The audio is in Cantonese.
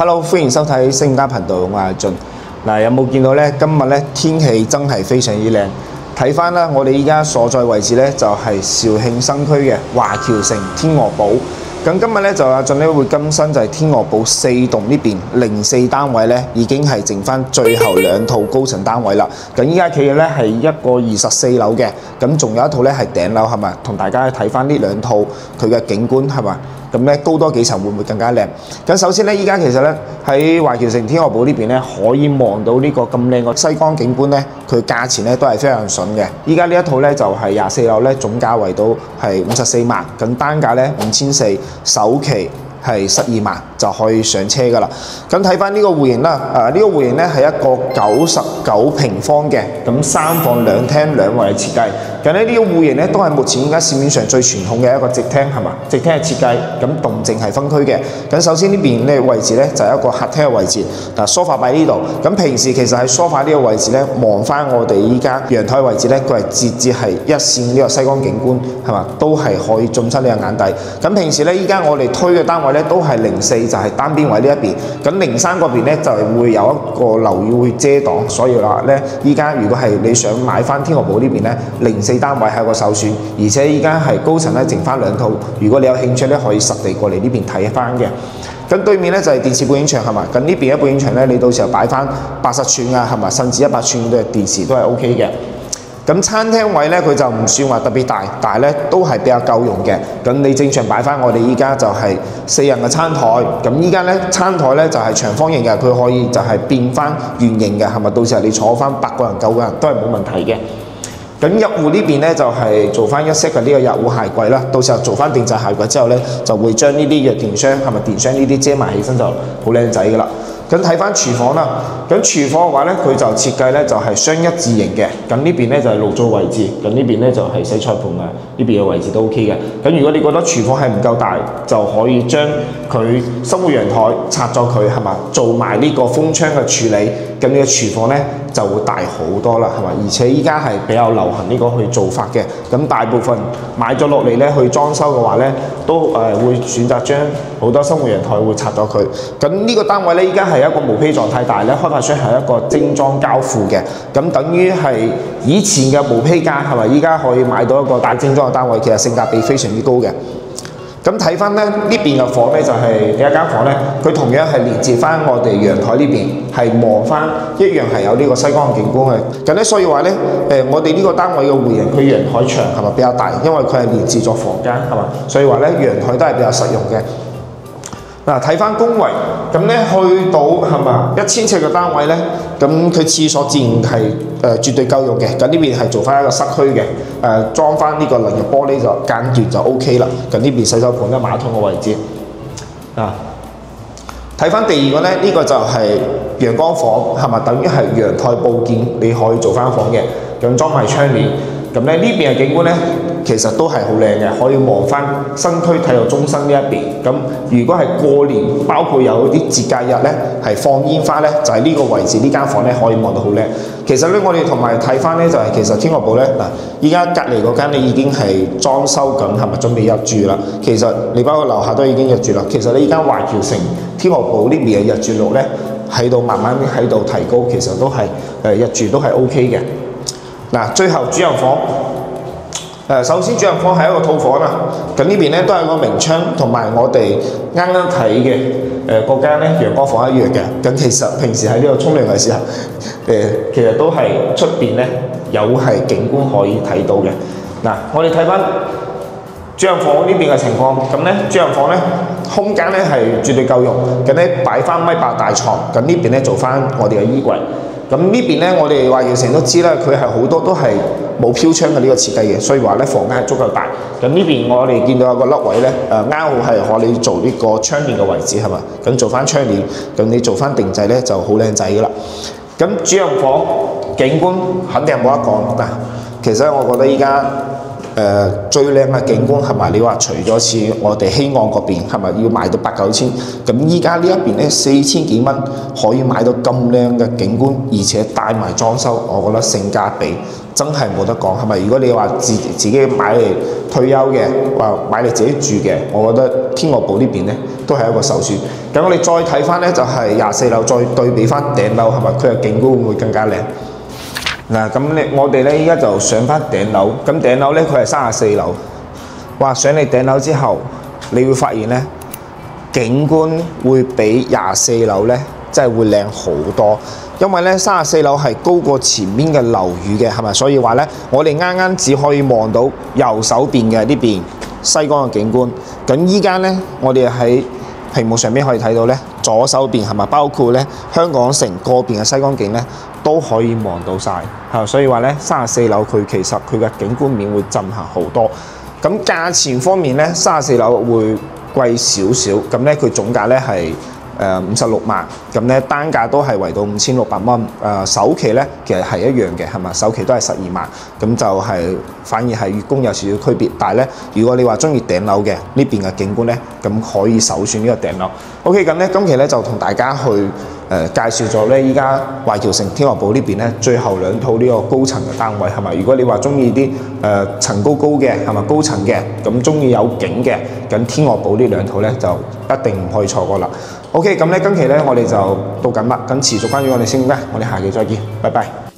Hello， 歡迎收睇星家頻道，我係阿俊。嗱，有冇見到咧？今日咧天氣真係非常之靚。睇翻啦，我哋依家所在位置咧就係肇慶新區嘅華僑城天鵝堡。咁今日咧就阿俊咧會更新就係天鵝堡4棟呢邊04單位咧已經係剩翻最後2套高層單位啦。咁依家企嘅咧係一個24樓嘅，咁仲有一套咧係頂樓係咪？同大家睇翻呢2套佢嘅景觀係咪？咁咧高多幾層會唔會更加靚？咁首先咧，依家其實咧喺華僑城天鵝堡呢邊咧，可以望到呢個咁靚嘅西江景觀咧，佢價錢咧都係非常筍嘅。依家呢一套咧就係24樓咧，總價為到係54萬，咁單價咧5400，首期係12萬就可以上車㗎啦。咁睇翻呢個戶型啦，呢個戶型咧係一個99平方嘅，咁3房2廳2衛嘅設計。咁呢個戶型咧都係目前依家市面上最傳統嘅一個直廳係嘛？直廳嘅設計，咁動靜係分區嘅。咁首先呢邊咧位置咧就係一個客廳嘅位置，嗱梳化擺呢度。咁平時其實喺梳化呢個位置咧，望翻我哋依家陽台位置咧，佢係直接係一線呢個西江景觀係嘛？都係可以進出呢個眼底。咁平時咧依家我哋推嘅單位咧都係04，就係單邊位呢一邊。咁03嗰邊咧就係會有一個樓宇會遮擋，所以話咧依家如果係你想買翻天鵝堡呢邊咧04單位係一個首選，而且依家係高層咧剩翻2套，如果你有興趣咧可以實地過嚟呢邊睇翻嘅。咁對面咧就係電視播映場係嘛？咁呢邊嘅播映場咧，你到時候擺翻80寸啊係嘛，甚至100寸嘅電視都係 OK 嘅。咁餐廳位咧佢就唔算話特別大，但係咧都係比較夠用嘅。咁你正常擺翻我哋依家就係4人嘅餐台，咁依家咧餐台咧就係長方形嘅，佢可以就係變翻圓形嘅，係咪？到時候你坐翻8個人9個人都係冇問題嘅。咁入戶呢邊咧就係做翻一式嘅呢個入戶鞋櫃啦，到時候做翻定製鞋櫃之後咧，就會將呢啲嘅電箱係咪電箱呢啲遮埋起身就好靚仔噶啦。咁睇翻廚房啦，咁廚房嘅話咧，佢就設計咧就係雙一字形嘅，咁呢邊咧就係爐灶位置，咁呢邊咧就係洗菜盤啊，呢邊嘅位置都 OK 嘅。咁如果你覺得廚房係唔夠大，就可以將佢生活陽台拆咗佢係嘛，做埋呢個風窗嘅處理，咁你嘅廚房咧就會大好多啦，係嘛？而且依家係比較流行呢個去做法嘅，咁大部分買咗落嚟咧去裝修嘅話咧，都會選擇將好多生活陽台會拆咗佢。咁呢個單位咧依家係一個無坯狀態，但係咧開發商係一個精裝交付嘅，咁等於係以前嘅無坯價係咪？依家可以買到一個大精裝嘅單位，其實性價比非常之高嘅。咁睇翻咧呢邊嘅房咧就係第一間房咧，佢同樣係連接翻我哋陽台呢邊，係望翻一樣係有呢個西江嘅景觀嘅。咁咧所以話咧我哋呢個單位嘅戶型，佢陽台牆係咪比較大？因為佢係連接咗房間係嘛，所以話咧陽台都係比較實用嘅。嗱，睇翻公圍，咁咧去到係嘛1000尺嘅單位咧，咁佢廁所自然係絕對夠用嘅。咁呢邊係做翻一個室區嘅，裝翻呢個能入玻璃就間斷就 OK 啦。咁呢邊洗手盆咧馬桶嘅位置，睇翻第二個咧，呢個就係陽光房係咪？等於係陽台佈件，你可以做翻房嘅，咁裝埋窗簾。咁咧呢邊嘅景觀咧，其實都係好靚嘅，可以望翻新區體育中心呢一邊。咁如果係過年，包括有啲節假日咧，係放煙花咧，就係呢個位置呢間房咧可以望到好靚。其實咧，我哋同埋睇翻咧，就係其實天鵝堡咧嗱，依家隔離嗰間咧已經係裝修緊，係咪準備入住啦？其實你包括樓下都已經入住啦。其實呢依間華僑城天鵝堡呢邊嘅入住率咧，喺度慢慢喺度提高，其實都係入住都係 OK 嘅。嗱，最後主人房，首先主人房係一個套房啦，咁呢邊咧都係個明窗，同埋我哋啱啱睇嘅嗰間咧陽光房一樣嘅。咁其實平時喺呢度沖涼嘅時候，其實都係出邊咧有係景觀可以睇到嘅。嗱，我哋睇翻主人房呢邊嘅情況，咁咧主人房咧空間咧係絕對夠用，咁咧擺翻1.8米大床，咁呢邊咧做翻我哋嘅衣櫃。咁呢邊咧，我哋華僑城都知啦，佢係好多都係冇飄窗嘅呢個設計嘅，所以話咧房間係足夠大。咁呢邊我哋見到有個凹位咧，啱好係可以做呢個窗簾嘅位置係嘛？咁做翻窗簾，咁你做翻定製咧就好靚仔噶啦。咁主人房景觀肯定係冇得講嗱，其實我覺得依家最靚嘅景觀係咪？你話除咗似我哋希望嗰邊係咪要賣到8、9千？咁依家呢一邊咧4000幾蚊可以買到咁靚嘅景觀，而且帶埋裝修，我覺得性價比真係冇得講，係咪？如果你話自己買嚟退休嘅，話買嚟自己住嘅，我覺得天鵝堡呢邊咧都係一個首選。咁我哋再睇翻咧就係24樓，再對比翻頂樓，係咪？佢嘅景觀會唔會更加靚？嗱，咁我哋咧依家就上翻頂樓，咁頂樓咧佢係34樓。哇！上嚟頂樓之後，你會發現咧景觀會比24樓咧真係會靚好多。因為咧34樓係高過前面嘅樓宇嘅，係咪？所以話咧，我哋啱啱只可以望到右手邊嘅呢邊西江嘅景觀。咁依家咧，我哋喺屏幕上邊可以睇到咧，左手邊係咪包括咧香港城嗰邊嘅西江景咧，都可以望到晒。係，所以話咧34樓佢其實佢嘅景觀面會震撼好多。咁價錢方面咧，34樓會貴少少，咁咧佢總價咧係56萬，咁咧單價都係圍到5600蚊。首期咧其實係一樣嘅，係嘛？首期都係12萬，咁就係反而係月供有少少區別。但係咧，如果你話中意頂樓嘅呢邊嘅景觀咧，咁可以首選呢個頂樓。OK， 咁咧今期咧就同大家去介紹咗咧依家華僑城天鵝堡呢邊咧最後2套呢個高層嘅單位，係咪？如果你話中意啲層高嘅，係咪高層嘅？咁中意有景嘅，咁天鵝堡呢2套咧就一定唔可以錯過啦。OK， 咁咧今期咧我哋就到緊啦，咁持續關於我哋先咧，我哋下期再見，拜拜。